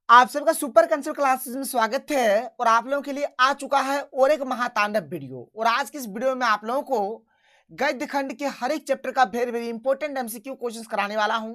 आप सबका super concept classes में स्वागत है और आप लोगों के लिए आ चुका है और एक महातांडव वीडियो। और आज की इस वीडियो में आप लोगों को गद्य खंड के हर एक चैप्टर का very very important MCQ questions कराने वाला हूं।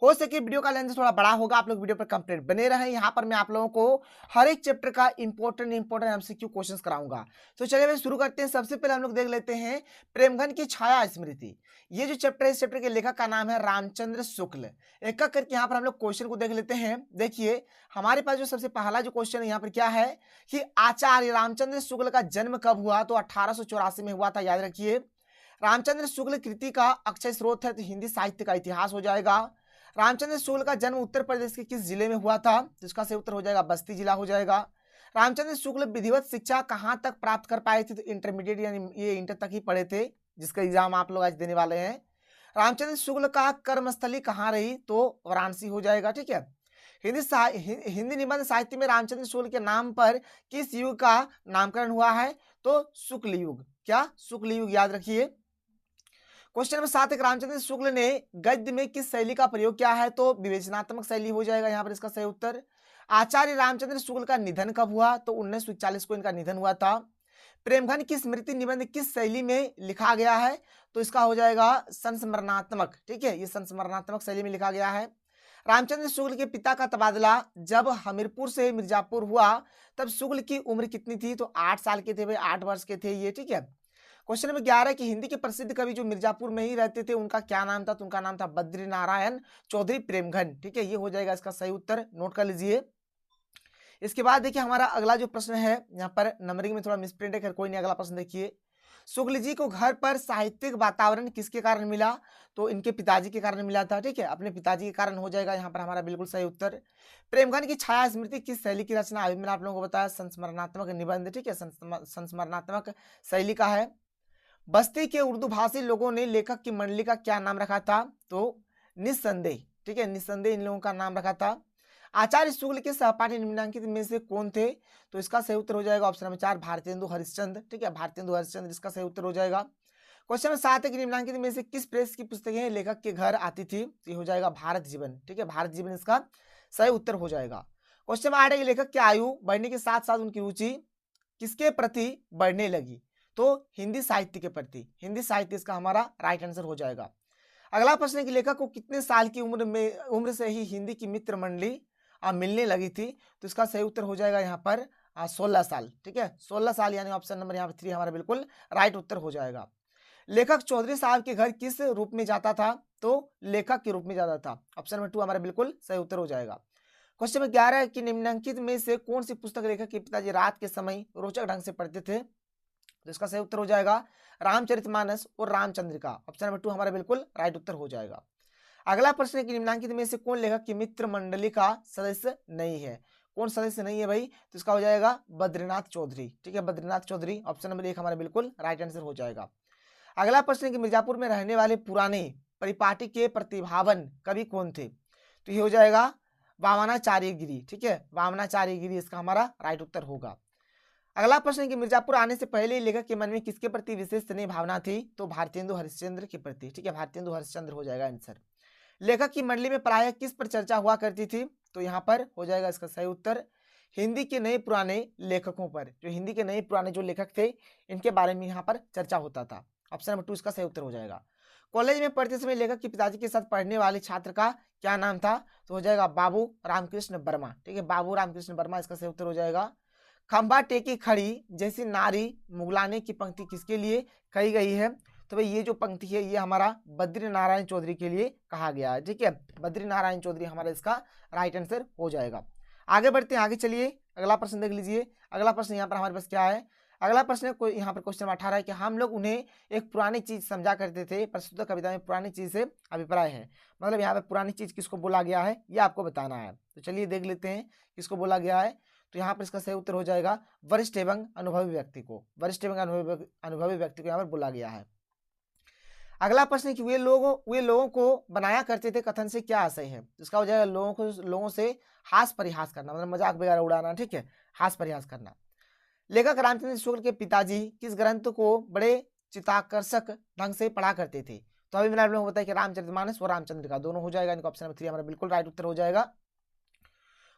हो सके वीडियो का लेंथ थोड़ा बड़ा होगा, आप लोग वीडियो पर कंप्लीट बने रहे। यहाँ पर मैं आप लोगों को हर एक चैप्टर का इंपॉर्टेंट एमसीक्यू क्वेश्चंस कराऊंगा। तो चलिए भाई शुरू करते हैं। सबसे पहले हम लोग देख लेते हैं प्रेमघन की छाया स्मृति। ये जो चैप्टर है, इस चैप्टर के लेखक का नाम है रामचंद्र शुक्ल। एक एक करके यहाँ पर हम लोग क्वेश्चन को देख लेते हैं। देखिए हमारे पास जो सबसे पहला जो क्वेश्चन है यहाँ पर क्या है कि आचार्य रामचंद्र शुक्ल का जन्म कब हुआ, तो 1884 में हुआ था, याद रखिए। रामचंद्र शुक्ल कृति का अक्षय स्रोत है, तो हिंदी साहित्य का इतिहास हो जाएगा। रामचंद्र शुक्ल का जन्म उत्तर प्रदेश के किस जिले में हुआ था, तो इसका सही उत्तर हो जाएगा बस्ती जिला हो जाएगा। रामचंद्र शुक्ल विधिवत शिक्षा कहाँ तक प्राप्त कर पाए थे, तो इंटरमीडिएट यानी ये इंटर तक ही पढ़े थे, जिसका एग्जाम आप लोग आज देने वाले हैं। रामचंद्र शुक्ल का कर्मस्थली कहाँ रही, तो वाराणसी हो जाएगा। ठीक है। हिंदी निबंध साहित्य में रामचंद्र शुक्ल के नाम पर किस युग का नामकरण हुआ है, तो शुक्ल युग। क्या? शुक्ल युग, याद रखिए। क्वेश्चन नंबर 7, रामचंद्र शुक्ल ने गद्य में किस शैली का प्रयोग किया है, तो विवेचनात्मक शैली हो जाएगा यहाँ पर इसका सही उत्तर। आचार्य रामचंद्र शुक्ल का निधन कब हुआ, तो 1941 को इनका निधन हुआ था। प्रेमघन की स्मृति निबंध किस शैली में लिखा गया है, तो इसका हो जाएगा संस्मरणात्मक। ठीक है, ये संस्मरणात्मक शैली में लिखा गया है। रामचंद्र शुक्ल के पिता का तबादला जब हमीरपुर से मिर्जापुर हुआ तब शुक्ल की उम्र कितनी थी, तो 8 साल के थे भाई, 8 वर्ष के थे ये। ठीक है। क्वेश्चन नंबर 11 कि हिंदी के प्रसिद्ध कवि जो मिर्जापुर में ही रहते थे उनका क्या नाम था, तो उनका नाम था बद्री नारायण चौधरी प्रेमघन। ठीक है, ये हो जाएगा इसका सही उत्तर, नोट कर लीजिए। इसके बाद देखिए हमारा अगला जो प्रश्न है, यहाँ पर नंबरिंग में थोड़ा मिसप्रिंट है, खैर कोई नहीं। अगला प्रश्न देखिए, शुक्ल जी को घर पर साहित्यिक वातावरण किसके कारण मिला, तो इनके पिताजी के कारण मिला था। ठीक है, अपने पिताजी के कारण हो जाएगा यहाँ पर हमारा बिल्कुल सही उत्तर। प्रेमघन की छाया स्मृति किस शैली की रचना, अभी मैंने आप लोगों को बताया संस्मरणात्मक निबंध। ठीक है, संस्मरणात्मक शैली का है। बस्ती के उर्दू भाषी लोगों ने लेखक की मंडली का क्या नाम रखा था, तो निस्संदेह। ठीक है, निस्संदेह इन लोगों का नाम रखा था। आचार्य शुक्ल के सहपाठी निम्नलिखित में से कौन थे, तो इसका सही उत्तर हो जाएगा ऑप्शन नंबर 4 भारतेंदु हरिश्चंद्र। ठीक है, भारतेंदु हरिश्चंद्र इसका सही उत्तर हो जाएगा। क्वेश्चन नंबर 7 है कि निम्नलिखित में से किस प्रेस की पुस्तकें लेखक के घर आती थी, तो ये हो जाएगा भारत जीवन। ठीक है, भारत जीवन इसका सही उत्तर हो जाएगा। क्वेश्चन नंबर 8 है कि लेखक की आयु बढ़ने के साथ साथ उनकी रुचि किसके प्रति बढ़ने लगी, तो हिंदी साहित्य के प्रति। हिंदी साहित्य इसका हमारा राइट आंसर हो जाएगा। अगला प्रश्न है कि लेखक को कितने साल की उम्र से ही हिंदी की मित्र मंडली मिलने लगी थी, तो इसका सही उत्तर हो जाएगा यहाँ पर 16 साल। ठीक है, 16 साल यानी ऑप्शन नंबर यहाँ पर 3 हमारा बिल्कुल राइट उत्तर हो जाएगा। लेखक चौधरी साहब के घर किस रूप में जाता था, तो लेखक के रूप में जाता था। ऑप्शन नंबर 2 हमारा बिल्कुल सही उत्तर हो जाएगा। क्वेश्चन नंबर 11 है कि निम्नलिखित में से कौन सी पुस्तक लेखक के पिताजी रात के समय रोचक ढंग से पढ़ते थे, तो इसका सही उत्तर हो जाएगा रामचरितमानस और रामचंद्रिका। ऑप्शन नंबर 2 हमारा बिल्कुल राइट उत्तर हो जाएगा। अगला प्रश्न है कि निम्नलिखित में से कौन लेखक की मित्र मंडली का सदस्य नहीं है, कौन सदस्य नहीं है भाई, तो इसका हो जाएगा बद्रीनाथ चौधरी। ठीक है, बद्रीनाथ चौधरी ऑप्शन नंबर 1 हमारा बिल्कुल राइट आंसर हो जाएगा। अगला प्रश्न है कि मिर्जापुर में रहने वाले पुराने परिपाटी के प्रतिभावन कवि कौन थे, तो ये हो जाएगा वामनाचार्य गिरी। ठीक है, वामनाचार्य गिरी इसका हमारा राइट उत्तर होगा। अगला प्रश्न है कि मिर्जापुर आने से पहले लेखक के मन में किसके प्रति विशेष स्नेह भावना थी, तो भारतेंदु हरिश्चंद्र के प्रति। ठीक है, भारतेंदु हरिश्चंद्र हो जाएगा आंसर। लेखक की मंडली में प्रायः किस पर चर्चा हुआ करती थी, तो यहाँ पर हो जाएगा इसका सही उत्तर हिंदी के नए पुराने लेखकों पर। जो हिंदी के नए पुराने जो लेखक थे इनके बारे में यहाँ पर चर्चा होता था। ऑप्शन नंबर 2 इसका सही उत्तर हो जाएगा। कॉलेज में पढ़ते समय लेखक के पिताजी के साथ पढ़ने वाले छात्र का क्या नाम था, तो हो जाएगा बाबू रामकृष्ण वर्मा। ठीक है, बाबू रामकृष्ण वर्मा इसका सही उत्तर हो जाएगा। खंबा टेकी खड़ी जैसी नारी मुगलाने की पंक्ति किसके लिए कही गई है, तो भाई ये जो पंक्ति है ये हमारा बद्री नारायण चौधरी के लिए कहा गया है। ठीक है, बद्री नारायण चौधरी हमारा इसका राइट आंसर हो जाएगा। आगे बढ़ते हैं, आगे चलिए अगला प्रश्न देख लीजिए। अगला प्रश्न यहाँ पर हमारे पास क्या है, अगला प्रश्न यहाँ पर क्वेश्चन 18 है कि हम लोग उन्हें एक पुरानी चीज समझा करते थे, प्रस्तुत कविता में पुरानी चीज से अभिप्राय है, मतलब यहाँ पर पुरानी चीज किसको बोला गया है ये आपको बताना है। तो चलिए देख लेते हैं किसको बोला गया है, तो यहाँ पर इसका सही उत्तर हो जाएगा वरिष्ठ एवं अनुभवी व्यक्ति को। वरिष्ठ एवं अनुभवी व्यक्ति को यहाँ पर बोला गया है। अगला प्रश्न है कि वे लोगों को बनाया करते थे, कथन से क्या आशय है, इसका हो जाएगा लोगों से हास परिहास करना, मतलब मजाक वगैरह उड़ाना। ठीक है, हास परिहास करना। लेखक रामचंद्र शुक्ल के पिताजी किस ग्रंथ को बड़े चित्ताकर्षक ढंग से पढ़ा करते थे, तो अभी मैंने आप लोगों को बताया कि रामचरितमानस और रामचंद्रिका दोनों हो जाएगा। इनका ऑप्शन नंबर 3 हमारा बिल्कुल राइट उत्तर हो जाएगा।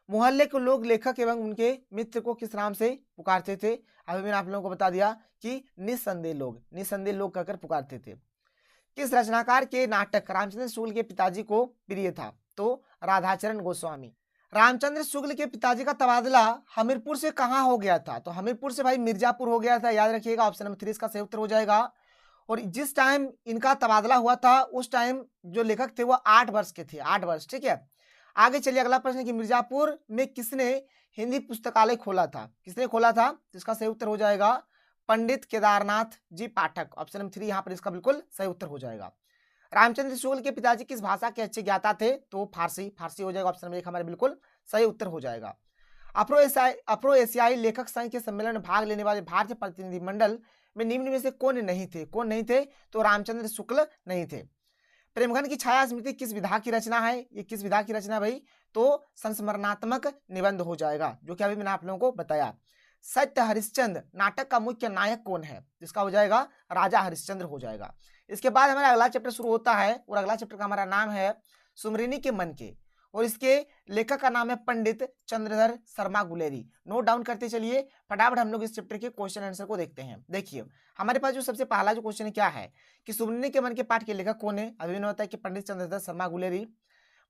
मोहल्ले के लोग लेखक एवं उनके मित्र को किस नाम से पुकारते थे? अभी मैंने आप लोगों को बता दिया कि निस्संदेह लोग कहकर पुकारते थे। किस रचनाकार के नाटक रामचंद्र शुक्ल के पिताजी को प्रिय था? तो राधाचरण गोस्वामी। रामचंद्र शुक्ल के पिताजी का तबादला हमीरपुर से कहाँ हो गया था? तो हमीरपुर से भाई मिर्जापुर हो गया था, याद रखिएगा। ऑप्शन नंबर 3 इसका सही उत्तर हो जाएगा। और जिस टाइम इनका तबादला हुआ था उस टाइम जो लेखक थे वो 8 वर्ष के थे, 8 वर्ष। ठीक है, आगे चलिए अगला प्रश्न कि मिर्जापुर में किसने हिंदी पुस्तकालय खोला था? किसने खोला था? तो इसका सही उत्तर हो जाएगा पंडित केदारनाथ जी पाठक। ऑप्शन नंबर 3 यहाँ पर इसका बिल्कुल सही उत्तर हो जाएगा। रामचंद्र शुक्ल के पिताजी किस भाषा के अच्छे ज्ञाता थे? तो फारसी हो जाएगा। ऑप्शन नंबर 1 हमारे बिल्कुल सही उत्तर हो जाएगा। अफ्रो एशियाई लेखक संघ के सम्मेलन में भाग लेने वाले भारतीय प्रतिनिधिमंडल में निम्न में से कौन नहीं थे? कौन नहीं थे? तो रामचंद्र शुक्ल नहीं थे। प्रेमघन की छाया स्मृति किस विधा की रचना है? ये किस विधा की रचना भाई? तो संस्मरणात्मक निबंध हो जाएगा, जो कि अभी मैंने आप लोगों को बताया। सत्य हरिश्चंद्र नाटक का मुख्य नायक कौन है? जिसका हो जाएगा राजा हरिश्चंद्र हो जाएगा। इसके बाद हमारा अगला चैप्टर शुरू होता है और अगला चैप्टर का हमारा नाम है सुमरिनी के मन के, और इसके लेखक का नाम है पंडित चंद्रधर शर्मा गुलेरी। नोट डाउन करते चलिए, फटाफट हम लोग इस चैप्टर के क्वेश्चन आंसर को देखते हैं। देखिए हमारे पास जो सबसे पहला जो क्वेश्चन है क्या है कि सुमरिनी के मन के पाठ के लेखक कौन है? अभी होता है कि पंडित चंद्रधर शर्मा गुलेरी।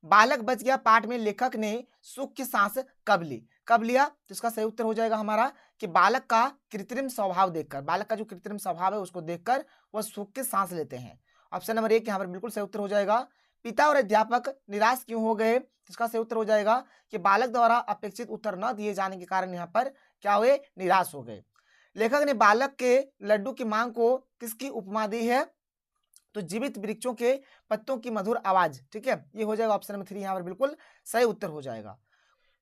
बालक बच गया पाठ में लेखक ने सुख की सांस कब ली? कब लिया? तो इसका सही उत्तर हो जाएगा हमारा कि बालक का कृत्रिम स्वभाव देखकर, बालक का जो कृत्रिम स्वभाव है उसको देखकर वह सुख की सांस लेते हैं। ऑप्शन नंबर 1 यहाँ पर बिल्कुल सही उत्तर हो जाएगा। पिता और अध्यापक निराश क्यों हो गए? इसका सही उत्तर हो जाएगा कि बालक द्वारा अपेक्षित उत्तर न दिए जाने के कारण यहाँ पर क्या हुए? निराश हो गए। लेखक ने बालक के लड्डू की मांग को किसकी उपमा दी है? तो जीवित वृक्षों के पत्तों की मधुर आवाज। ठीक है, ये हो जाएगा ऑप्शन नंबर 3 यहाँ पर बिल्कुल सही उत्तर हो जाएगा।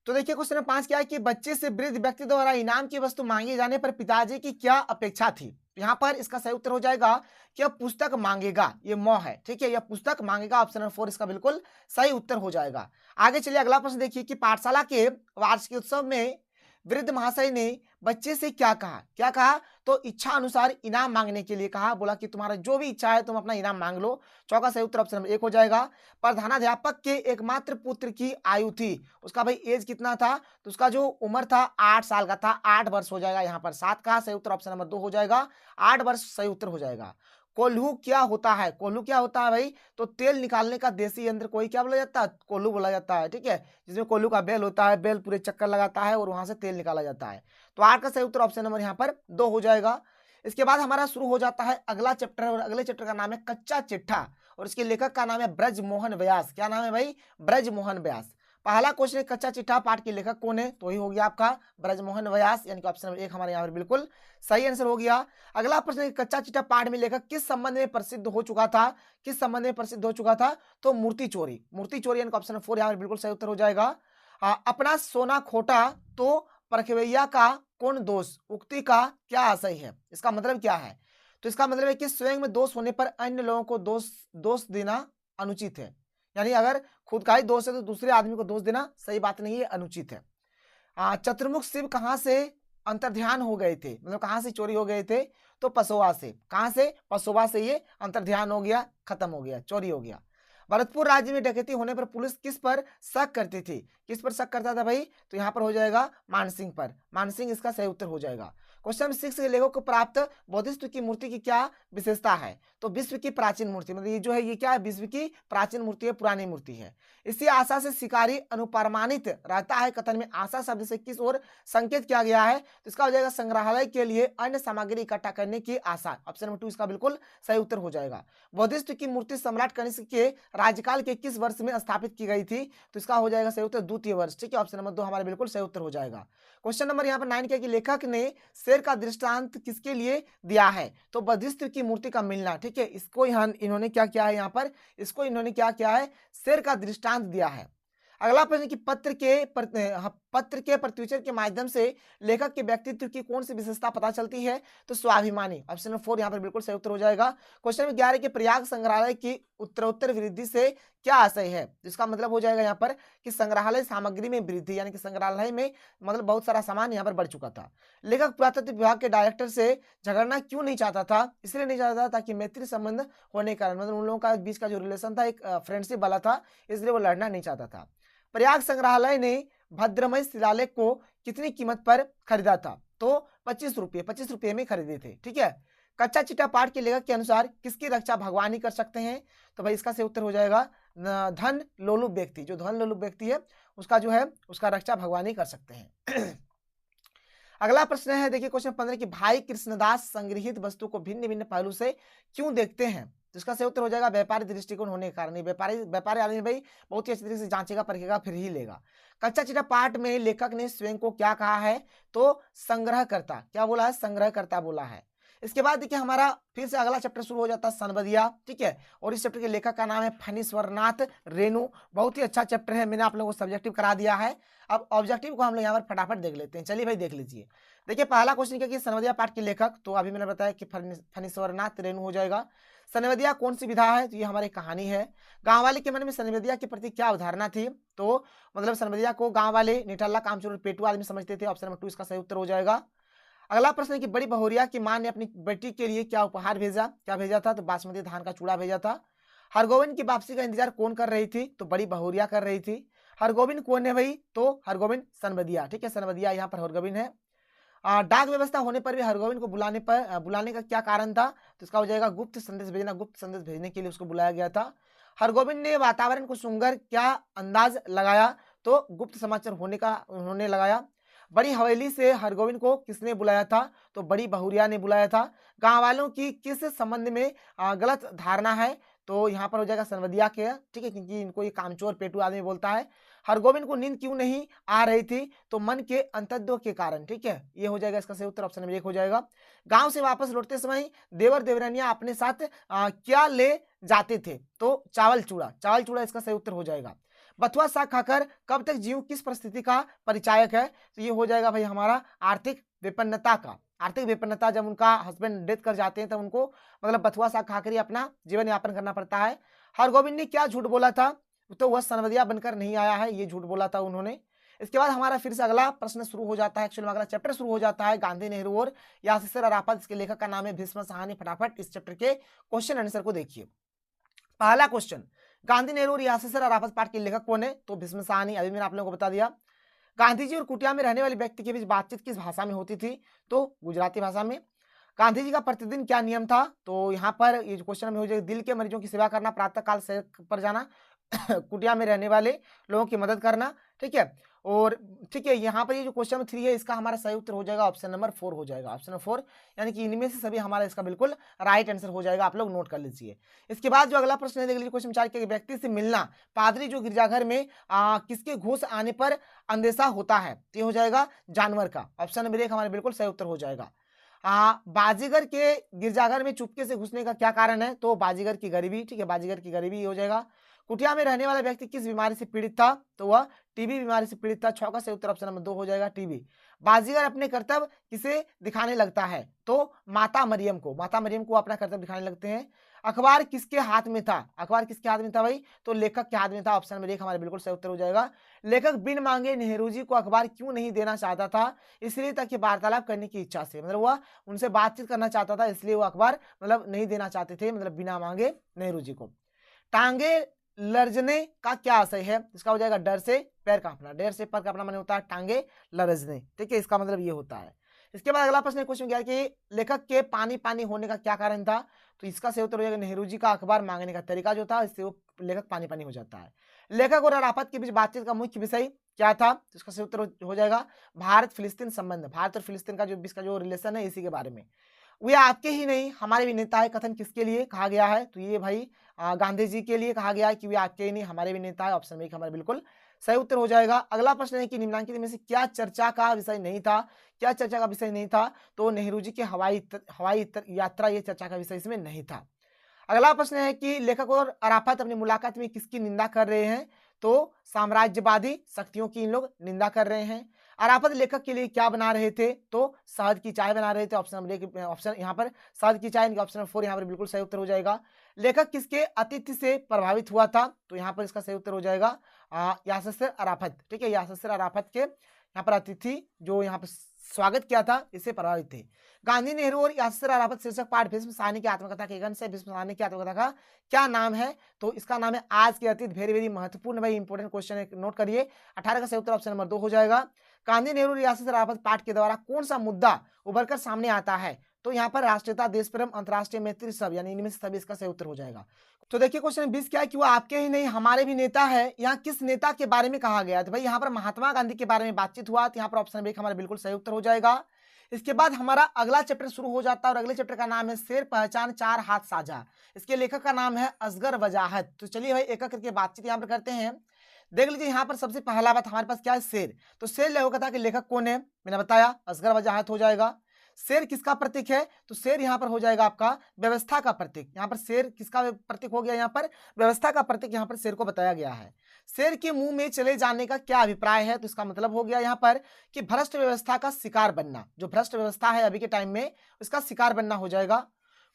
तो देखिए क्वेश्चन नंबर 5 क्या है कि बच्चे से वृद्ध व्यक्ति द्वारा इनाम की वस्तु मांगे जाने पर पिताजी की क्या अपेक्षा थी? यहाँ पर इसका सही उत्तर हो जाएगा कि यह पुस्तक मांगेगा, ये मौ है। ठीक है, यह पुस्तक मांगेगा। ऑप्शन नंबर 4 इसका बिल्कुल सही उत्तर हो जाएगा। आगे चलिए अगला प्रश्न देखिए कि पाठशाला के वार्षिक उत्सव में वृद्ध महाशय ने बच्चे से क्या कहा? क्या कहा? तो इच्छा अनुसार इनाम मांगने के लिए कहा। बोला कि तुम्हारा जो भी इच्छा है तुम अपना इनाम मांग लो। चौका सही उत्तर ऑप्शन नंबर 1 हो जाएगा। प्रधानाध्यापक के एकमात्र पुत्र की आयु थी, उसका भाई एज कितना था? तो उसका जो उम्र था 8 साल का था, 8 वर्ष हो जाएगा। यहाँ पर 7 का सही उत्तर ऑप्शन नंबर 2 हो जाएगा, 8 वर्ष सही उत्तर हो जाएगा। कोल्हू क्या होता है? कोल्हू क्या होता है भाई? तो तेल निकालने का देसी यंत्र कोई क्या बोला जाता है? कोल्हू बोला जाता है। ठीक है, जिसमें कोल्हू का बेल होता है, बेल पूरे चक्कर लगाता है और वहां से तेल निकाला जाता है। तो 8 का सही उत्तर ऑप्शन नंबर यहाँ पर 2 हो जाएगा। इसके बाद हमारा शुरू हो जाता है अगला चैप्टर, और अगले चैप्टर का नाम है कच्चा चिट्ठा, और इसके लेखक का नाम है ब्रजमोहन व्यास। क्या नाम है भाई? ब्रजमोहन व्यास। पहला क्वेश्चन है कच्चा चिट्ठा पाठ के लेखक कौन है? तो वही हो गया आपका ब्रजमोहन व्यास, यानी कि ऑप्शन नंबर 1 हमारे यहाँ पर बिल्कुल सही आंसर हो गया। अगला प्रश्न है कच्चा चिट्ठा पाठ में लेखक किस संबंध में प्रसिद्ध हो चुका था? किस संबंध में प्रसिद्ध हो चुका था? तो मूर्ति चोरी। मूर्ति चोरी यानी कि ऑप्शन नंबर 4 यहाँ पर बिल्कुल सही उत्तर हो जाएगा। अपना सोना खोटा तो परखवैया का कौन दोष? उक्ति का क्या आशय है? इसका मतलब क्या है? तो इसका मतलब है कि स्वयं में दोष होने पर अन्य लोगों को दोष देना अनुचित है। यानी अगर खुद का ही दोष है तो दूसरे आदमी को दोष देना सही बात नहीं है, अनुचित है। चतुर्मुख शिव कहाँ से अंतर्ध्यान हो गए थे? मतलब कहाँ से चोरी हो गए थे? तो पसोवा से। कहाँ से? पसोवा से ये अंतर्ध्यान हो गया, खत्म हो गया, चोरी हो गया। भरतपुर राज्य में डकैती होने पर पुलिस किस पर शक करती थी? किस पर शक करता था भाई? तो यहाँ पर हो जाएगा मानसिंह पर। मानसिंह इसका सही उत्तर हो जाएगा। क्वेश्चन 6 के लेखक को प्राप्त बोधिसत्व की मूर्ति की क्या विशेषता है? तो विश्व की प्राचीन मूर्ति, मतलब ये जो है ये क्या है? विश्व की प्राचीन मूर्ति है, पुरानी मूर्ति है। इसी आशा से शिकारी अनुपरमाणित रहता है कथन में आशा शब्द से किस ओर संकेत किया गया है? तो इसका हो जाएगा संग्रहालय के लिए अन्य सामग्री इकट्ठा करने की आशा। ऑप्शन नंबर 2 इसका बिल्कुल सही उत्तर हो जाएगा। बोधिसत्व की मूर्ति सम्राट कनिष्क के राज्यकाल के किस वर्ष में स्थापित की गई थी? तो इसका हो जाएगा सही उत्तर द्वितीय वर्ष। ठीक है, ऑप्शन नंबर 2 हमारे बिल्कुल सही उत्तर हो जाएगा। क्वेश्चन नंबर यहाँ पर 9 क्या कि लेखक ने शेर का दृष्टांत किसके लिए दिया है? तो बोधिसत्व की मूर्ति का मिलना। ठीक है, इसको यहाँ इन्होंने क्या किया है? यहाँ पर इसको इन्होंने क्या किया है? शेर का दृष्टांत दिया है। अगला प्रश्न कि पत्र के प्रतिविचर के माध्यम से लेखक के व्यक्तित्व की कौन सी विशेषता पता चलती है? तो स्वाभिमानी। ऑप्शन नंबर 4 यहाँ पर बिल्कुल सही उत्तर हो जाएगा। क्वेश्चन नंबर 11 के प्रयाग संग्रहालय की उत्तरोत्तर वृद्धि से क्या आशय है? जिसका मतलब हो जाएगा यहाँ पर कि संग्रहालय सामग्री में वृद्धि, यानी कि संग्रहालय में मतलब बहुत सारा सामान यहाँ पर बढ़ चुका था। लेखक पुरातत्व विभाग के डायरेक्टर से झगड़ना क्यों नहीं चाहता था? इसलिए नहीं चाहता था ताकि मैत्री संबंध होने के कारण, मतलब उन लोगों का बीच का जो रिलेशन था एक फ्रेंडशिप वाला था, इसलिए वो लड़ना नहीं चाहता था। प्रयाग संग्रहालय ने भद्रमय शिलालेख को कितनी कीमत पर खरीदा था? तो 25 रुपये में खरीदे थे। ठीक है, कच्चा चिट्ठा पाठ के लेखक के अनुसार किसकी रक्षा भगवान ही कर सकते हैं? तो भाई इसका सही उत्तर हो जाएगा धन लोलुप व्यक्ति। जो धन लोलुप व्यक्ति है उसका जो है उसका रक्षा भगवान ही कर सकते हैं। अगला प्रश्न है, देखिए क्वेश्चन 15 कि भाई कृष्णदास संग्रहित वस्तु को भिन्न भिन्न पहलू से क्यों देखते हैं? तो इसका सही उत्तर हो जाएगा व्यापारी दृष्टिकोण होने के कारण। व्यापारी आदमी भाई बहुत ही अच्छी तरीके से जांचेगा परखेगा फिर ही लेगा। कच्चा चिट्ठा पाठ में लेखक ने स्वयं को क्या कहा है? तो संग्रहकर्ता। क्या बोला है? संग्रहकर्ता बोला है। इसके बाद देखिए हमारा फिर से अगला चैप्टर शुरू हो जाता है सनबदिया। ठीक है, और इस चैप्टर के लेखक का नाम है फणीश्वरनाथ रेणु। बहुत ही अच्छा चैप्टर है, मैंने आप लोगों को सब्जेक्टिव करा दिया है। अब ऑब्जेक्टिव को हम लोग यहाँ पर फटाफट देख लेते हैं। चलिए भाई देख लीजिए। देखिए पहला क्वेश्चन क्या कि सनबदिया पाठ के लेखक, तो अभी मैंने बताया कि फणीश्वरनाथ रेणु हो जाएगा। सनबदिया कौन सी विधा है? तो ये हमारी कहानी है। गांव वाले के मन में सनबदिया के प्रति क्या अवधारणा थी? तो मतलब सनबदिया को गांव वाले निठल्ला कामचोर पेटू आदमी समझते थे। ऑप्शन नंबर 2 इसका सही उत्तर हो जाएगा। अगला प्रश्न है कि बड़ी बहुरिया की मां ने अपनी बेटी के लिए क्या उपहार भेजा? क्या भेजा था? तो बासमती धान का चूड़ा भेजा था। हरगोविंद की वापसी का इंतजार कौन कर रही थी? तो बड़ी बहुरिया कर रही थी। हरगोविंद कौन है भाई? तो हरगोविंद सनबदिया। ठीक है, सनबदिया यहाँ पर हरगोविंद है। डाक व्यवस्था होने पर भी हरगोविंद को बुलाने का क्या कारण था? तो इसका हो जाएगा गुप्त संदेश भेजना। गुप्त संदेश भेजने के लिए उसको बुलाया गया था। हरगोविंद ने वातावरण को सुनकर क्या अंदाज लगाया? तो गुप्त समाचार होने लगाया। बड़ी हवेली से हरगोविंद को किसने बुलाया था? तो बड़ी बहुरिया ने बुलाया था। गांव वालों की किस संबंध में गलत धारणा है? तो यहाँ पर हो जाएगा सनबदिया के। ठीक है, क्योंकि इनको ये कामचोर पेटू आदमी बोलता है। हरगोविंद को नींद क्यों नहीं आ रही थी? तो मन के अंतर्द्व के कारण। ठीक है, ये हो जाएगा इसका सही उत्तर। ऑप्शन नंबर 1 हो जाएगा। गांव से वापस लौटते समय देवर देवरानियां अपने साथ क्या ले जाते थे? तो चावल चूड़ा। चावल चूड़ा इसका सही उत्तर हो जाएगा। बथुआ साग खाकर कब तक जीव किस परिस्थिति का परिचायक है? तो ये हो जाएगा भाई हमारा आर्थिक विपन्नता का। आर्थिक विपन्नता, जब उनका हस्बैंड डेथ कर जाते हैं तब उनको मतलब बथुआ साग खाकर ही अपना जीवन यापन करना पड़ता है। हरगोविंद ने क्या झूठ बोला था? तो वह सनबदिया बनकर नहीं आया है, ये झूठ बोला था उन्होंने। इसके बाद हमारा फिर से अगला प्रश्न शुरू हो जाता है। एक्चुअली में अगला चैप्टर शुरू हो जाता है गांधी नेहरू और यासिर अराफत। इसके लेखक का नाम है भीष्म साहनी। फटाफट इस चैप्टर के क्वेश्चन आंसर को देखिए। पहला क्वेश्चन, गांधी नेहरू और यासिर अराफत पाठ के लेखक कौन है? तो भीष्म साहनी। अभी मैंने आप लोगों को बता दिया। गांधी जी और कुटिया में रहने वाले व्यक्ति के बीच बातचीत किस भाषा में होती थी? तो गुजराती भाषा में। गांधी जी का प्रतिदिन क्या नियम था? तो यहाँ पर ये क्वेश्चन में हो जाएगा दिल के मरीजों की सेवा करना, प्रातः काल सैर पर जाना, कुटिया में रहने वाले लोगों की मदद करना। ठीक है, और ठीक है यहाँ पर ये जो क्वेश्चन 3 है इसका हमारा सही उत्तर हो जाएगा ऑप्शन नंबर 4 हो जाएगा। ऑप्शन नंबर 4 यानी कि इनमें से सभी हमारा इसका बिल्कुल राइट आंसर हो जाएगा। आप लोग नोट कर लीजिए। इसके बाद जो अगला प्रश्न है देख लीजिए क्वेश्चन 4 के, व्यक्ति से मिलना पादरी जो गिरजाघर में किसके घुस आने पर अंदेशा होता है? तो हो जाएगा जानवर का। ऑप्शन नंबर 1 हमारा बिल्कुल सही उत्तर हो जाएगा। बाजीगर के गिरजाघर में चुपके से घुसने का क्या कारण है? तो बाजीगर की गरीबी। ठीक है, बाजीगर की गरीबी हो जाएगा। कुटिया में रहने वाला व्यक्ति किस बीमारी से पीड़ित था? तो वह टीबी बीमारी से पीड़ित था। 6 का सही उत्तर ऑप्शन नंबर 2 हो जाएगा टीबी। बाजीगर अपने कर्तव्य किसे दिखाने लगता है? तो माता मरियम को। माता मरियम को अपना कर्तव्य दिखाने लगते हैं। अखबार किसके हाथ में था? अखबार किसके हाथ में था भाई? तो लेखक के हाथ में था। ऑप्शन नंबर 1 हमारे बिल्कुल सही उत्तर हो जाएगा। लेखक बिन मांगे नेहरू जी को अखबार क्यों नहीं देना चाहता था? इसलिए ताकि वार्तालाप करने की इच्छा से, मतलब वह उनसे बातचीत करना चाहता था, इसलिए वो अखबार मतलब नहीं देना चाहते थे, मतलब बिना मांगे नेहरू जी को। टांगे लरजने का क्या आशय है? इसका हो जाएगा डर से पैर कांपना। डर से पैर कांपना माने होता है टांगे लरजने। ठीक है, इसका मतलब ये होता है। इसके बाद अगला प्रश्न क्वेश्चन क्या है कि लेखक के पानी पानी होने का क्या कारण था? तो इसका सही उत्तर हो जाएगा नेहरू जी का अखबार मांगने का तरीका जो था, इससे वो लेखक पानी पानी हो जाता है। लेखक और अराफत के बीच बातचीत का मुख्य विषय क्या था? तो इसका सही उत्तर हो जाएगा भारत फिलिस्तीन संबंध। भारत और फिलिस्तीन का जो रिलेशन है इसी के बारे में। वे आपके ही नहीं हमारे भी नेता है, कथन किसके लिए कहा गया है? तो ये भाई गांधी जी के लिए कहा गया है कि वे आपके ही नहीं हमारे भी नेता है। ऑप्शन 1 हमारा बिल्कुल सही उत्तर हो जाएगा। अगला प्रश्न है कि निम्नलिखित में से क्या चर्चा का विषय नहीं था? क्या चर्चा का विषय नहीं था? तो नेहरू जी के हवाई यात्रा ये चर्चा का विषय इसमें नहीं था। अगला प्रश्न है कि लेखक और अराफत अपनी मुलाकात में किसकी निंदा कर रहे हैं? तो साम्राज्यवादी शक्तियों की इन लोग निंदा कर रहे हैं। अराफत लेखक के लिए क्या बना रहे थे? तो शहद की चाय बना रहे थे। ऑप्शन नंबर 1 ऑप्शन यहाँ पर शहद की चाय, ऑप्शन नंबर 4 यहाँ पर बिल्कुल सही उत्तर हो जाएगा। लेखक किसके आतिथ्य से प्रभावित हुआ था? तो यहाँ पर इसका सही उत्तर हो जाएगा यासिर अराफत। ठीक है, यासिर अराफत के यहाँ पर अतिथि जो यहाँ पर स्वागत किया था इससे प्रभावित थे। गांधी, नेहरू और यासिर अराफत शीर्षक पाठ भीष्म साहनी की आत्मकथा के गण से भीष्म साहनी की आत्मकथा का क्या नाम है? तो इसका नाम है आज के अतीत। वेरी वेरी महत्वपूर्ण भाई इंपॉर्टेंट क्वेश्चन है, नोट करिए। 18 का सही उत्तर ऑप्शन नंबर 2 हो जाएगा। गांधी, नेहरू और यासिर अराफत पाठ के द्वारा कौन सा मुद्दा उभरकर सामने आता है? तो यहाँ पर राष्ट्रीयता, देश प्रेम, अंतर्राष्ट्रीय मैत्री, सब यानी इनमें से सभी इसका सही उत्तर हो जाएगा। तो देखिए क्वेश्चन 20 क्या है कि वो आपके ही नहीं हमारे भी नेता है। यहाँ किस नेता के बारे में कहा गया? तो भाई यहाँ पर महात्मा गांधी के बारे में बातचीत हुआ, तो यहाँ पर ऑप्शन 1 हमारा बिल्कुल सही उत्तर हो जाएगा। इसके बाद हमारा अगला चैप्टर शुरू हो जाता है और अगले चैप्टर का नाम है शेर पहचान चार हाथ साझा। इसके लेखक का नाम है असगर वजाहत। तो चलिए भाई एक एक करके बातचीत यहाँ पर करते हैं। देख लीजिए यहाँ पर सबसे पहला बात हमारे पास क्या है, शेर। तो शेर लघुकथा के लेखक कौन है? मैंने बताया असगर वजाहत हो जाएगा। शेर किसका प्रतीक है? तो शेर यहाँ पर हो जाएगा आपका व्यवस्था का प्रतीक। यहाँ पर शेर किसका प्रतीक हो गया? यहाँ पर व्यवस्था का प्रतीक यहाँ पर शेर को बताया गया है। शेर के मुंह में चले जाने का क्या अभिप्राय है? तो इसका मतलब हो गया यहाँ पर कि भ्रष्ट व्यवस्था का शिकार बनना। जो भ्रष्ट व्यवस्था है अभी के टाइम में उसका शिकार बनना हो जाएगा।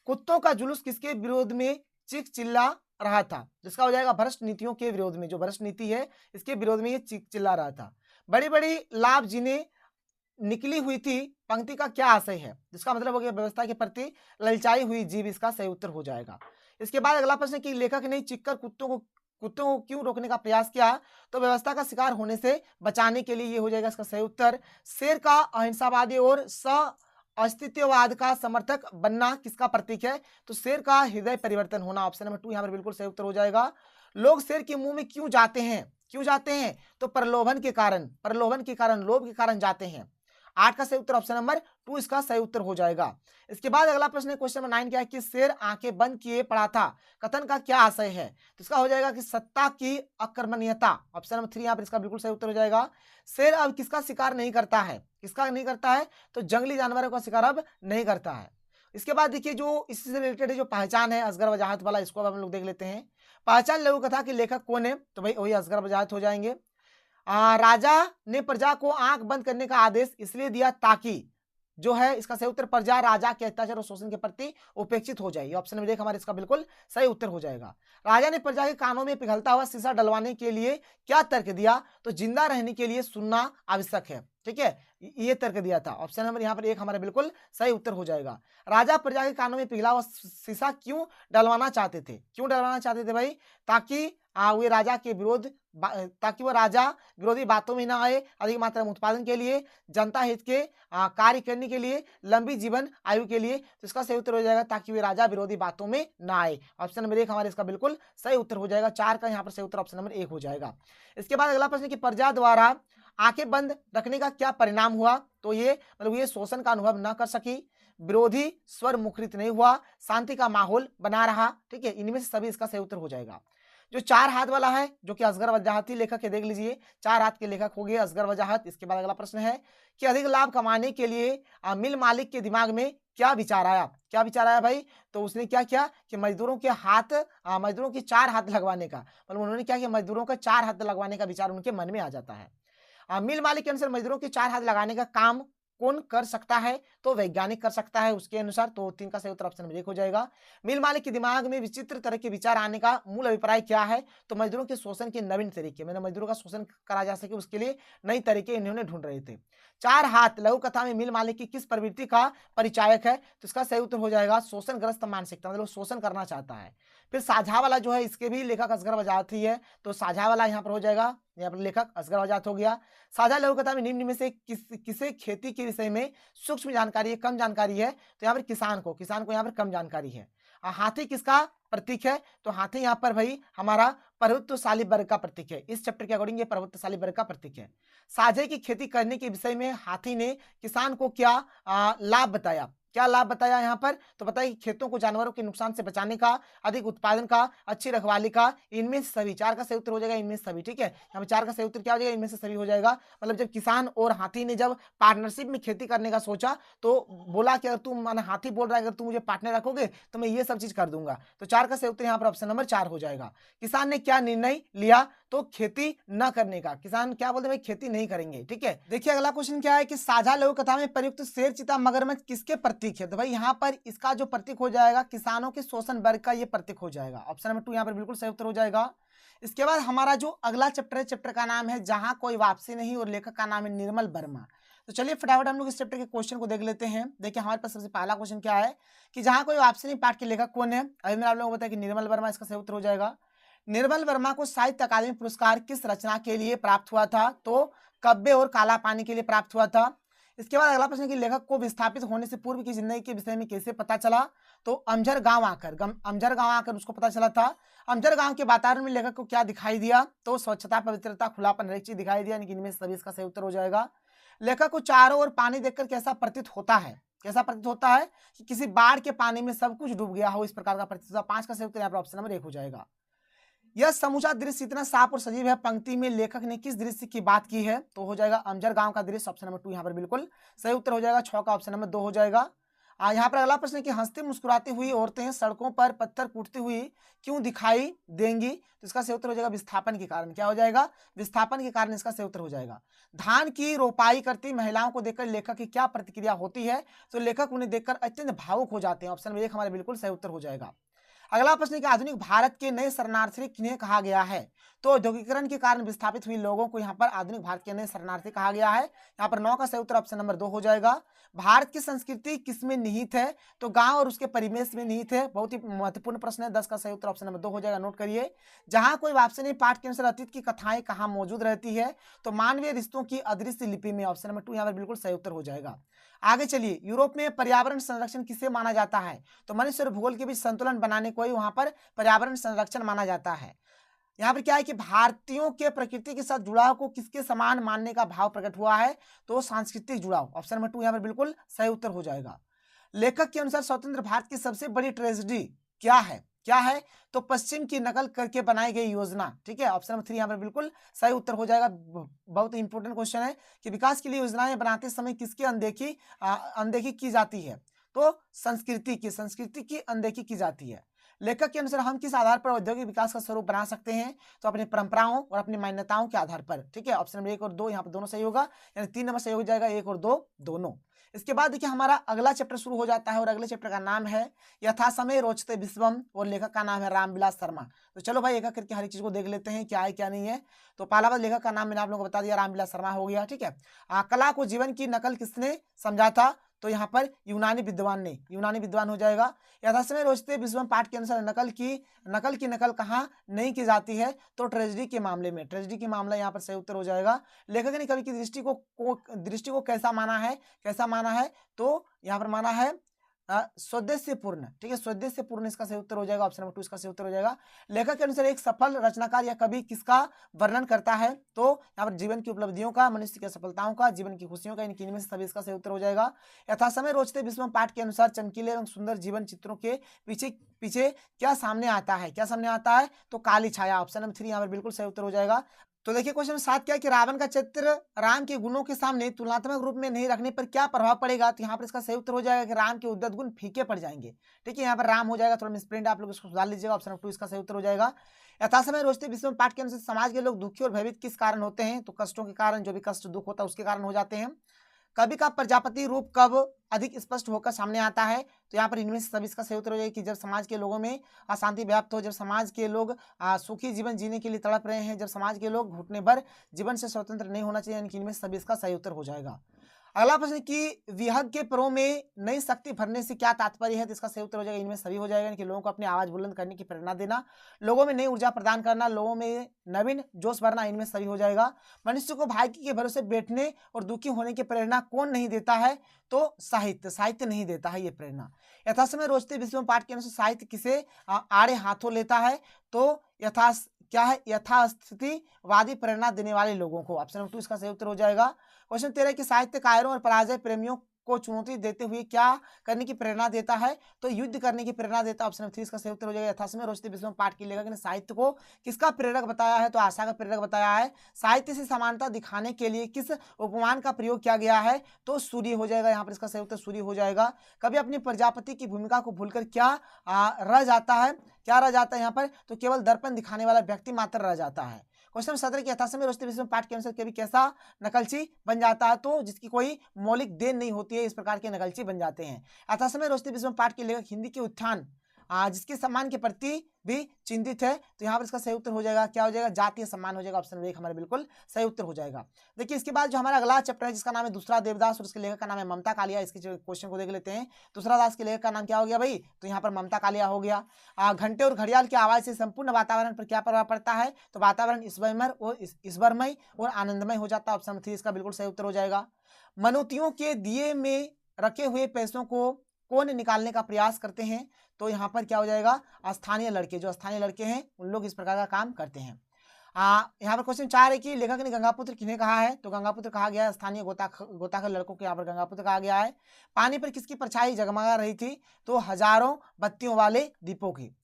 कुत्तों का जुलूस किसके विरोध में चीख चिल्ला रहा था? जिसका हो जाएगा भ्रष्ट नीतियों के विरोध में। जो भ्रष्ट नीति है इसके विरोध में ये चीख चिल्ला रहा था। बड़ी बड़ी लाभ जिन्हें निकली हुई थी पंक्ति का क्या आशय है? जिसका मतलब हो गया व्यवस्था के प्रति ललचाई हुई जीव, इसका सही उत्तर हो जाएगा। इसके बाद अगला प्रश्न कि लेखक ने चिक्कर कुत्तों को क्यों रोकने का प्रयास किया? तो व्यवस्था का शिकार होने से बचाने के लिए, ये हो जाएगा इसका सही उत्तर। शेर का अहिंसावादी और अस्तित्ववाद का समर्थक बनना किसका प्रतीक है? तो शेर का हृदय परिवर्तन होना, ऑप्शन नंबर 2 यहाँ पर बिल्कुल सही उत्तर हो जाएगा। लोग शेर के मुंह में क्यों जाते हैं? क्यों जाते हैं? तो प्रलोभन के कारण, लोभ के कारण जाते हैं। 8 का सही उत्तर ऑप्शन नंबर 2 इसका सही उत्तर हो जाएगा। इसके बाद अगला प्रश्न है क्वेश्चन नंबर 9 क्या है कि शेर आंखें बंद किए पड़ा था कथन का क्या आशय है? तो इसका हो जाएगा कि सत्ता की अकर्मण्यता, ऑप्शन नंबर 3 यहाँ पर इसका बिल्कुल सही उत्तर हो जाएगा। शेर अब किसका शिकार नहीं करता है? किसका नहीं करता है? तो जंगली जानवरों का शिकार अब नहीं करता है। इसके बाद देखिए जो इससे रिलेटेड है जो पहचान है असगर वजाहत वाला, इसको अब हम लोग देख लेते हैं। पहचान लघु कथा के लेखक कौन है? तो भाई वही असगर वजाहत हो जाएंगे। राजा ने प्रजा को आंख बंद करने का आदेश इसलिए दिया ताकि, जो है इसका सही उत्तर, प्रजा राजा के अत्याचार और शोषण के प्रति उपेक्षित हो जाए। ऑप्शन नंबर 1 हमारे इसका बिल्कुल सही उत्तर हो जाएगा। राजा ने प्रजा के कानों में पिघलता हुआ शीशा डलवाने के लिए क्या तर्क दिया? तो जिंदा रहने के लिए सुनना आवश्यक है। ठीक है, ये तर्क दिया था। ऑप्शन नंबर यहाँ पर 1 हमारा बिल्कुल सही उत्तर हो जाएगा। राजा प्रजा के कानों में पिघला हुआ शीशा क्यों डलवाना चाहते थे? क्यों डलवाना चाहते थे भाई? ताकि वे राजा के विरोध, ताकि वह राजा विरोधी बातों में ना आए, अधिक मात्रा में उत्पादन के लिए, जनता हित के कार्य करने के लिए, लंबी जीवन आयु के लिए। तो इसका सही उत्तर हो जाएगा ताकि वे राजा विरोधी बातों में ना आए। ऑप्शन नंबर 1 हमारे इसका बिल्कुल सही उत्तर हो जाएगा। 4 का यहाँ पर सही उत्तर ऑप्शन नंबर 1 हो जाएगा। इसके बाद अगला प्रश्न कि प्रजा द्वारा आंखें बंद रखने का क्या परिणाम हुआ? तो ये मतलब ये शोषण का अनुभव न कर सकी, विरोधी स्वर मुखरित नहीं हुआ, शांति का माहौल बना रहा। ठीक है, इनमें से सभी इसका सही उत्तर हो जाएगा। जो 4 हाथ वाला है जो कि असगर वजाहती लेखक है, देख लीजिए 4 हाथ के लेखक हो गए असगर वजाहत। इसके बाद अगला प्रश्न है कि अधिक लाभ कमाने के लिए मिल मालिक के दिमाग में क्या विचार आया? क्या विचार आया भाई? तो उसने क्या किया कि मजदूरों के मजदूरों की 4 हाथ लगवाने का, मतलब उन्होंने क्या किया, मजदूरों का 4 हाथ लगवाने का विचार उनके मन में आ जाता है। मिल मालिक के अनुसार मजदूरों के 4 हाथ लगाने का काम कौन कर सकता है? तो वैज्ञानिक कर सकता है उसके अनुसार। तो 3 का सही उत्तर ऑप्शन नंबर 1 हो जाएगा। मिल मालिक के दिमाग में विचित्र तरह के विचार आने का मूल अभिप्राय क्या है? तो मजदूरों के शोषण के नवीन तरीके, मैंने मजदूरों का शोषण करा जा सके उसके लिए नई तरीके इन्होंने ढूंढ रहे थे। 4 हाथ लघु कथा में मिल मालिक की किस प्रवृत्ति का परिचायक है? तो इसका सही उत्तर हो जाएगा शोषणग्रस्त मानसिकता, मतलब शोषण करना चाहता है। फिर साझा वाला जो है इसके भी लेखक असगर वजाहती है, तो साझा वाला यहाँ पर हो जाएगा, यहाँ पर लेखक असगर वजाहत हो गया। साझा लघु कथा में निम्न में से किसे खेती के विषय में सूक्ष्म जानकारी है, कम जानकारी है? तो यहाँ पर किसान को यहाँ पर कम जानकारी है। हाथी किसका प्रतीक है? तो हाथी यहाँ पर भाई हमारा प्रभुत्वशाली वर्ग का प्रतीक है। इस चैप्टर के अकॉर्डिंग ये प्रभुत्वशाली वर्ग का प्रतीक है। साझे की खेती करने के विषय में हाथी ने किसान को क्या लाभ बताया? क्या लाभ बताया यहाँ पर? तो बताइए खेतों को जानवरों के नुकसान से बचाने का, अधिक उत्पादन का, अच्छी रखवाली का, इनमें से सभी। 4 का सही उत्तर हो जाएगा इनमें से सभी। ठीक है, यहाँ पर 4 का सही उत्तर क्या हो जाएगा? इनमें से सभी हो जाएगा। मतलब जब किसान और हाथी ने जब पार्टनरशिप में खेती करने का सोचा तो बोला कि अगर तुम, माना हाथी बोल रहा है अगर तुम मुझे पार्टनर रखोगे तो मैं ये सब चीज कर दूंगा। तो 4 का सही उत्तर यहाँ पर ऑप्शन नंबर 4 हो जाएगा। किसान ने क्या निर्णय लिया? तो खेती न करने का। किसान क्या बोलते हैं? खेती नहीं करेंगे। ठीक है, देखिए अगला क्वेश्चन क्या है कि साझा लघु कथा में प्रयुक्त शेर, चीता, मगरमच्छ किसके प्रतीक है? तो भाई यहाँ पर इसका जो प्रतीक हो जाएगा किसानों के शोषण वर्ग का ये प्रतीक हो जाएगा। ऑप्शन नंबर 2 यहाँ पर बिल्कुल सही उत्तर हो जाएगा। इसके बाद हमारा जो अगला चैप्टर है, चैप्टर का नाम है जहां कोई वापसी नहीं और लेखक का नाम है निर्मल वर्मा। तो चलिए फटाफट हम लोग इस चैप्टर के क्वेश्चन को देख लेते हैं। देखिए हमारे पास सबसे पहला क्वेश्चन क्या है कि जहां कोई वापसी नहीं पाठ के लेखक कौन है। अभी मैंने आप लोगों को बताया कि निर्मल वर्मा, इसका सही उत्तर हो जाएगा। निर्मल वर्मा को साहित्य अकादमी पुरस्कार किस रचना के लिए प्राप्त हुआ था? तो कब्बे और काला पानी के लिए प्राप्त हुआ था। इसके बाद अगला प्रश्न कि लेखक को विस्थापित होने से पूर्व की जिंदगी के विषय में कैसे पता चला? तो अमझर गांव आकर उसको पता चला था। अमझर गांव के वातावरण में लेखक को क्या दिखाई दिया? तो स्वच्छता, पवित्रता, खुलापन, हर एक चीज दिखाई दिया, यानी कि इनमें से सभी इसका सही उत्तर हो जाएगा। लेखक को चारों ओर पानी देखकर कैसा प्रतीत होता है? कैसा प्रतीत होता है कि किसी बाढ़ के पानी में सब कुछ डूब गया हो, इस प्रकार का प्रतीत होता है। 5 का सही उत्तर यहाँ पर ऑप्शन नंबर 1 हो जाएगा। यह समूचा दृश्य इतना साफ और सजीव है, पंक्ति में लेखक ने किस दृश्य की बात की है? तो हो जाएगा अमझर गांव का दृश्य, ऑप्शन नंबर 2 यहाँ पर बिल्कुल सही उत्तर हो जाएगा। 6 का ऑप्शन नंबर 2 हो जाएगा। यहाँ पर अगला प्रश्न है कि हंसती मुस्कुराती हुई औरतें सड़कों पर पत्थर कूटती हुई क्यों दिखाई देंगी? तो इसका सही उत्तर हो जाएगा विस्थापन के कारण। क्या हो जाएगा? विस्थापन के कारण इसका सही उत्तर हो जाएगा। धान की रोपाई करती महिलाओं को देखकर लेखक की क्या प्रतिक्रिया होती है? तो लेखक उन्हें देखकर अत्यंत भावुक हो जाते हैं, ऑप्शन नंबर 1 हमारा बिल्कुल सही उत्तर हो जाएगा। अगला प्रश्न है कि आधुनिक भारत के नए शरणार्थी किन्हें कहा गया है? तो औद्योगिकरण के कारण विस्थापित हुई लोगों को यहाँ पर आधुनिक भारत के नए शरणार्थी कहा गया है। यहाँ पर 9 का सही उत्तर ऑप्शन नंबर 2 हो जाएगा। भारत की संस्कृति किसमें निहित है? तो गांव और उसके परिवेश में निहित है। बहुत ही महत्वपूर्ण प्रश्न है। 10 का सही उत्तर ऑप्शन नंबर 2 हो जाएगा, नोट करिए। जहां कोई वापसी नहीं पाठ के अनुसार अतीत की कथाएं कहाँ मौजूद रहती है? तो मानवीय रिश्तों की अदृश्य लिपि में, ऑप्शन नंबर 2 यहाँ पर बिल्कुल सही उत्तर हो जाएगा। आगे चलिए, यूरोप में पर्यावरण संरक्षण किसे माना जाता है? तो मनुष्य और भूगोल के बीच संतुलन बनाने को ही वहां पर पर्यावरण संरक्षण माना जाता है। यहाँ पर क्या है कि भारतीयों के प्रकृति के साथ जुड़ाव को किसके समान मानने का भाव प्रकट हुआ है? तो सांस्कृतिक जुड़ाव, ऑप्शन नंबर 2 यहाँ पर बिल्कुल सही उत्तर हो जाएगा। लेखक के अनुसार स्वतंत्र भारत की सबसे बड़ी ट्रेजेडी क्या है? क्या है? तो पश्चिम की नकल करके बनाई गई योजना। ठीक है, ऑप्शन नंबर 3 यहाँ पर बिल्कुल सही उत्तर हो जाएगा। बहुत इंपॉर्टेंट क्वेश्चन है कि विकास के लिए योजनाएं बनाते समय किसकी अनदेखी की जाती है? तो संस्कृति की अनदेखी की जाती है। लेखक के अनुसार हम किस आधार पर औद्योगिक विकास का स्वरूप बना सकते हैं? तो अपनी परंपराओं और अपनी मान्यताओं के आधार पर। ठीक है, ऑप्शन नंबर 1 और 2 यहाँ पर दोनों सही होगा, यानी 3 नंबर सही हो जाएगा, 1 और 2 दोनों। इसके बाद देखिए हमारा अगला चैप्टर शुरू हो जाता है और अगले चैप्टर का नाम है यथा समय रोचते विश्वम और लेखक का नाम है रामविलास शर्मा। तो चलो भाई एक एक करके हर एक चीज को देख लेते हैं क्या है क्या नहीं है। तो पहला बात, लेखक का नाम मैंने आप लोगों को बता दिया, रामविलास शर्मा हो गया। ठीक है, कला को जीवन की नकल किसने समझा था? तो यहाँ पर यूनानी विद्वान हो जाएगा। यथासमय रोचते विश्वम पाठ के अनुसार नकल की नकल कहाँ नहीं की जाती है? तो ट्रेजेडी के मामला यहाँ पर सही उत्तर हो जाएगा। लेखक ने कवि की दृष्टि को कैसा माना है? तो यहाँ पर माना है स्वदेश्यपूर्ण। ठीक है, स्वदेश्यपूर्ण इसका सही उत्तर हो जाएगा, ऑप्शन नंबर 2 इसका सही उत्तर हो जाएगा। लेखक के अनुसार एक सफल रचनाकार या कवि किसका वर्णन करता है? तो यहाँ पर जीवन की उपलब्धियों का, मनुष्य की सफलताओं का, जीवन की खुशियों का, इनमें से सभी इसका सही उत्तर हो जाएगा। यथासमय रोचते विश्वम पाठ के अनुसार चमकीले एवं सुंदर जीवन चित्रों के पीछे क्या सामने आता है? तो काली छाया, ऑप्शन नंबर 3 यहाँ पर बिल्कुल सही उत्तर हो जाएगा। तो देखिए क्वेश्चन 7 क्या है कि रावण का चित्र राम के गुणों के सामने तुलनात्मक रूप में नहीं रखने पर क्या प्रभाव पड़ेगा? तो यहाँ पर इसका सही उत्तर हो जाएगा कि राम के उद्धत गुण फीके पड़ जाएंगे। ठीक है, यहाँ पर राम हो जाएगा, थोड़ा मिसप्रिंट आप लोग इसको सुधार लीजिएगा, ऑप्शन नंबर 2 इसका सही उत्तर हो जाएगा। यथासमय रोचते विश्वम पाठ के अनुसार समाज के लोग दुखी और भयभीत किस कारण होते हैं? तो कष्टों के कारण, जो भी कष्ट दुख होता है उसके कारण हो जाते हैं। कवि का प्रजापति रूप कब अधिक स्पष्ट होकर सामने आता है? तो यहाँ पर इनमें से सभी इसका सही उत्तर हो जाएगा कि जब समाज के लोगों में अशांति व्याप्त हो, जब समाज के लोग सुखी जीवन जीने के लिए तड़प रहे हैं, जब समाज के लोग घुटने भर जीवन से स्वतंत्र नहीं होना चाहिए, यानी कि इनमें से सभी इसका सही उत्तर हो जाएगा। अगला प्रश्न कि विहग के परों में नई शक्ति भरने से क्या तात्पर्य है? तो इसका सही उत्तर हो जाएगा, इनमें सभी हो जाएगा कि लोगों को अपनी आवाज बुलंद करने की प्रेरणा देना, लोगों में नई ऊर्जा प्रदान करना, लोगों में नवीन जोश भरना, इनमें सभी हो जाएगा। मनुष्य को भाग्य के भरोसे बैठने और दुखी होने की प्रेरणा कौन नहीं देता है? तो साहित्य नहीं देता है ये प्रेरणा। यथासमय रोचते विश्वम पाठ के अनुसार साहित्य किसे आड़े हाथों लेता है? तो यथास्थितिवादी प्रेरणा देने वाले लोगों को, ऑप्शन नंबर 2 इसका सही उत्तर हो जाएगा। क्वेश्चन 13 कि साहित्य कायरों और पराजय प्रेमियों को चुनौती देते हुए क्या करने की प्रेरणा देता है? तो युद्ध करने की प्रेरणा देता है, ऑप्शन नंबर 3 इसका सही उत्तर हो जाएगा। यथासमय रोचते विश्वम पाठ के लेखक ने साहित्य को किसका प्रेरक बताया है? तो आशा का प्रेरक बताया है। साहित्य से समानता दिखाने के लिए किस उपमान का प्रयोग किया गया है? तो सूर्य हो जाएगा, यहाँ पर इसका सही उत्तर सूर्य हो जाएगा। कभी अपनी प्रजापति की भूमिका को भूलकर क्या रह जाता है यहाँ पर? तो केवल दर्पण दिखाने वाला व्यक्ति मात्र रह जाता है। क्वेश्चन 17 की यथासमय रोचते विश्वम पाठ के अनुसार कभी कैसा नकलची बन जाता है? तो जिसकी कोई मौलिक देन नहीं होती है, इस प्रकार के नकलची बन जाते हैं। यथासमय रोचते विश्वम पाठ के लेखक हिंदी के उत्थान जिसके सम्मान के प्रति भी चिंतित है। तो यहाँ पर इसका सही उत्तर हो जाएगा, क्या हो जाएगा, जातीय सम्मान हो जाएगा। ऑप्शन नंबर 1 हमारा बिल्कुल सही उत्तर हो जाएगा। देखिए इसके बाद जो हमारा अगला चैप्टर है जिसका नाम है दूसरा देवदास और उसके लेखक का नाम है ममता कालिया। इसके क्वेश्चन को देख लेते हैं। दूसरा दास के लेखक का नाम क्या हो गया भाई, तो यहाँ पर ममता कालिया हो गया। घंटे और घड़ियाल की आवाज से संपूर्ण वातावरण पर क्या प्रभाव पड़ता है, तो वातावरण ईश्वरमय और आनंदमय हो जाता है। ऑप्शन नंबर 3 इसका बिल्कुल सही उत्तर हो जाएगा। मनोतियों के दिए में रखे हुए पैसों को कौन निकालने का प्रयास करते हैं, तो यहाँ पर क्या हो जाएगा, स्थानीय लड़के, जो स्थानीय लड़के हैं उन लोग इस प्रकार का काम करते हैं। यहाँ पर क्वेश्चन 4 है कि लेखक ने गंगापुत्र किन्हें कहा है, तो गंगापुत्र कहा गया है स्थानीय गोताखोर लड़कों को यहाँ पर गंगापुत्र कहा गया है। पानी पर किसकी परछाई जगमगा रही थी, तो हजारों बत्तियों वाले दीपों की।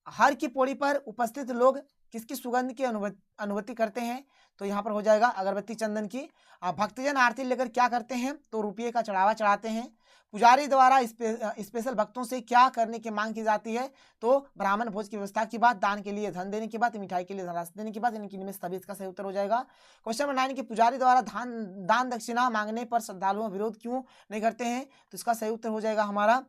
हर की पौड़ी पर उपस्थित लोग किसकी सुगंध की अनुभूति करते हैं, तो यहाँ पर हो जाएगा अगरबत्ती चंदन की। भक्तजन आरती लेकर क्या करते हैं, तो रुपये का चढ़ावा चढ़ाते हैं। पुजारी द्वारा स्पेशल भक्तों से क्या करने की मांग की जाती है, तो ब्राह्मण भोज की व्यवस्था की बात, दान के लिए धन देने की बात, मिठाई के लिए धनराशि देने की बात। इनमें से सभी इसका सही उत्तर हो जाएगा। क्वेश्चन नंबर 9 कि पुजारी द्वारा दान दक्षिणा मांगने पर श्रद्धालुओं विरोध क्यों नहीं करते हैं, तो इसका सही उत्तर हो जाएगा हमारा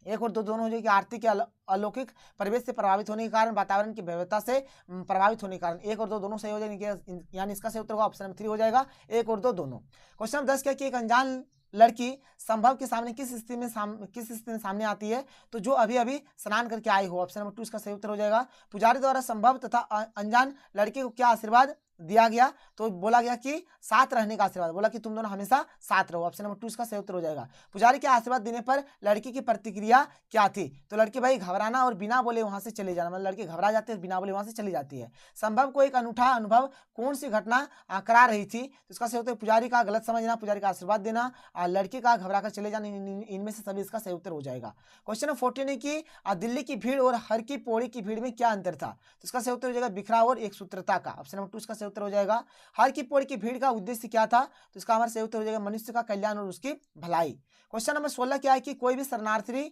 1 और 2 दोनों हो जाएगी। आरती के अलौकिक परिवेश से प्रभावित होने के कारण, वातावरण की भव्यता से प्रभावित होने के कारण। 1 और 2 दोनों सही हो जाएंगे, यानी इसका सही उत्तर होगा ऑप्शन नंबर 3 हो जाएगा, 1 और 2 दोनों। क्वेश्चन नंबर 10 क्या कि एक अनजान लड़की संभव के सामने किस स्थिति में सामने आती है, तो जो अभी अभी स्नान करके आई हो। ऑप्शन नंबर 2 इसका सही उत्तर हो जाएगा। पुजारी द्वारा संभव तथा अनजान लड़के को क्या आशीर्वाद दिया गया, तो बोला गया कि साथ रहने का आशीर्वाद, बोला कि तुम दोनों हमेशा साथ रहो। ऑप्शन नंबर 2 इसका सही उत्तर हो जाएगा। पुजारी के आशीर्वाद देने पर लड़की की प्रतिक्रिया क्या थी, तो लड़की भाई घबराना और बिना बोले वहां से चले जाना, मतलब लड़की घबरा जाती है और बिना बोले वहां से चली जाती है। संभव को एक अनूठा अनुभव कौन सी घटना करा रही थी, तो इसका सही उत्तर पुजारी का गलत समझना, पुजारी का आशीर्वाद देना, लड़की का घबरा कर चले जाना, इनमें से सभी इसका सही उत्तर हो जाएगा। क्वेश्चन नंबर 14 है कि दिल्ली की भीड़ और हर की पौड़ी की भीड़ में क्या अंतर था, तो इसका सही उत्तर हो जाएगा बिखराव और एक सूत्रता का। ऑप्शन नंबर 2 इसका सही उत्तर हो जाएगा। हर की पौड़ी की भीड़ का उद्देश्य क्या था, तो इसका हमारा सही उत्तर हो जाएगा मनुष्य का कल्याण और उसकी भलाई। क्वेश्चन नंबर 16 क्या है कि कोई भी शरणार्थी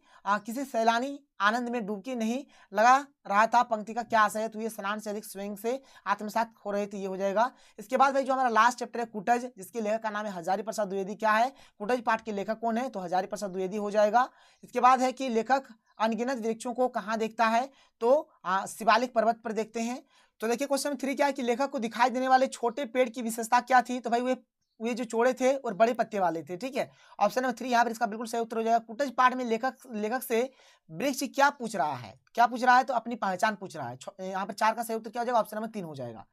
किसी सैलानी आनंद में डुबकी नहीं लगा रहा था, पंक्ति का क्या आशय है, तो ये स्नान से अधिक स्वयं से आत्मसात हो रहे थे, ये हो जाएगा। इसके बाद भाई जो हमारा लास्ट चैप्टर है कुटज, जिसके लेखक का नाम है हजारी प्रसाद द्विवेदी, क्या है कुटज पाठ के लेखक कौन है, तो हजारी प्रसाद द्विवेदी हो जाएगा। इसके बाद है कि लेखक अनगिनत वृक्षों को कहाँ देखता है, तो शिवालिक पर्वत पर देखते हैं। तो देखिए क्वेश्चन नंबर 3 क्या है कि लेखक को दिखाई देने वाले छोटे पेड़ की विशेषता क्या थी, तो भाई वे जो चौड़े थे और बड़े पत्ते वाले थे, ठीक है। ऑप्शन नंबर 3 यहाँ पर इसका बिल्कुल सही उत्तर हो जाएगा। कुटज पाठ में लेखक से वृक्ष क्या पूछ रहा है, तो अपनी पहचान पूछ रहा है। यहाँ पर 4 का सही उत्तर क्या हो जाएगा, ऑप्शन नंबर 3 हो जाएगा।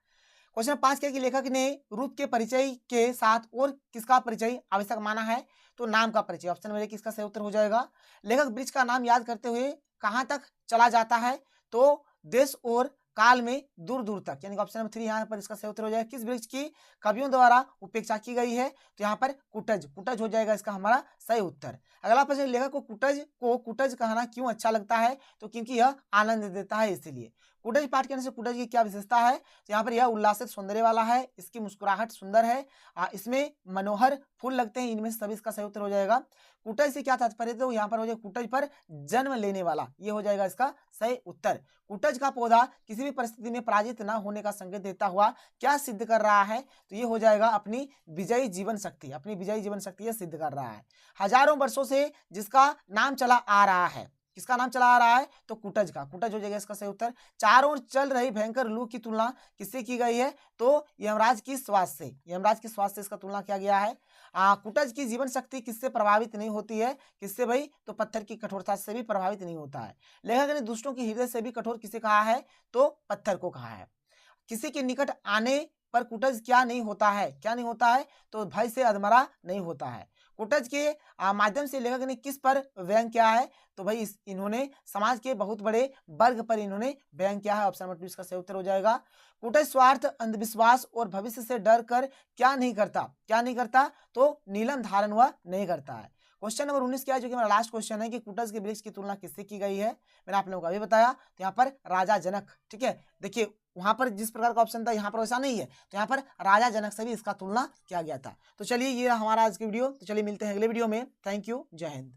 क्वेश्चन नंबर 5 क्या कि लेखक ने रूप के परिचय के साथ और किसका परिचय आवश्यक माना है, तो नाम का परिचय। ऑप्शन नंबर 1 इसका सही उत्तर हो जाएगा। लेखक वृक्ष का नाम याद करते हुए कहाँ तक चला जाता है, तो देश और काल में दूर दूर तक, यानी ऑप्शन नंबर 3 यहाँ पर इसका सही उत्तर हो जाएगा। किस वृक्ष की कवियों द्वारा उपेक्षा की गई है, तो यहाँ पर कुटज हो जाएगा इसका हमारा सही उत्तर। अगला प्रश्न, लेखक को कुटज कहना क्यों अच्छा लगता है, तो क्योंकि यह आनंद देता है इसीलिए। कुटज पाठ करने से कुटज की क्या विशेषता है, तो यहाँ पर यह उल्लासित सौंदर्य वाला है, इसकी मुस्कुराहट सुंदर है, इसमें मनोहर फूल लगते हैं, इनमें से सभी इसका सही उत्तर हो जाएगा। कुटज से क्या तात्पर्य, तो यहाँ पर हो जाएगा कुटज पर जन्म लेने वाला, ये हो जाएगा इसका सही उत्तर। कुटज का पौधा किसी भी परिस्थिति में पराजित न होने का संकेत देता हुआ क्या सिद्ध कर रहा है, तो ये हो जाएगा अपनी विजयी जीवन शक्ति, यह सिद्ध कर रहा है। हजारों वर्षों से जिसका नाम चला आ रहा है, किसका नाम चला आ रहा है, तो कुटज का, कुटज हो जाएगा इसका सही उत्तर। चारों ओर चल रही भयंकर लू की तुलना किससे की गई है, तो यमराज की श्वास से, इसका तुलना किया गया है। कुटज की जीवन शक्ति किससे प्रभावित नहीं होती है, किससे भाई, तो पत्थर की कठोरता से भी प्रभावित नहीं होता है। लेखक ने दुष्टों की हृदय से भी कठोर किसे कहा है, तो पत्थर को कहा है। किसी के निकट आने पर कुटज क्या नहीं होता है, तो भय से अधमरा नहीं होता है। कुटज के माध्यम से लेखक ने किस पर व्यंग किया है, तो भाई इन्होंने समाज के बहुत बड़े वर्ग पर इन्होंने व्यंग किया है। ऑप्शन नंबर 2 इसका सही उत्तर हो जाएगा। कुटज स्वार्थ, अंधविश्वास और भविष्य से डर कर क्या नहीं करता, तो नीलम धारण वह नहीं करता है। क्वेश्चन नंबर 19 क्या है, जो कि मेरा लास्ट क्वेश्चन है कि कुटज के वृक्ष की तुलना किससे की गई है, मैंने आप लोगों को अभी बताया, तो यहाँ पर राजा जनक, ठीक है। देखिए वहां पर जिस प्रकार का ऑप्शन था यहाँ पर वैसा नहीं है, तो यहाँ पर राजा जनक से भी इसका तुलना किया गया था। तो चलिए ये हमारा आज की वीडियो, तो चलिए मिलते हैं अगले वीडियो में। थैंक यू, जय हिंद।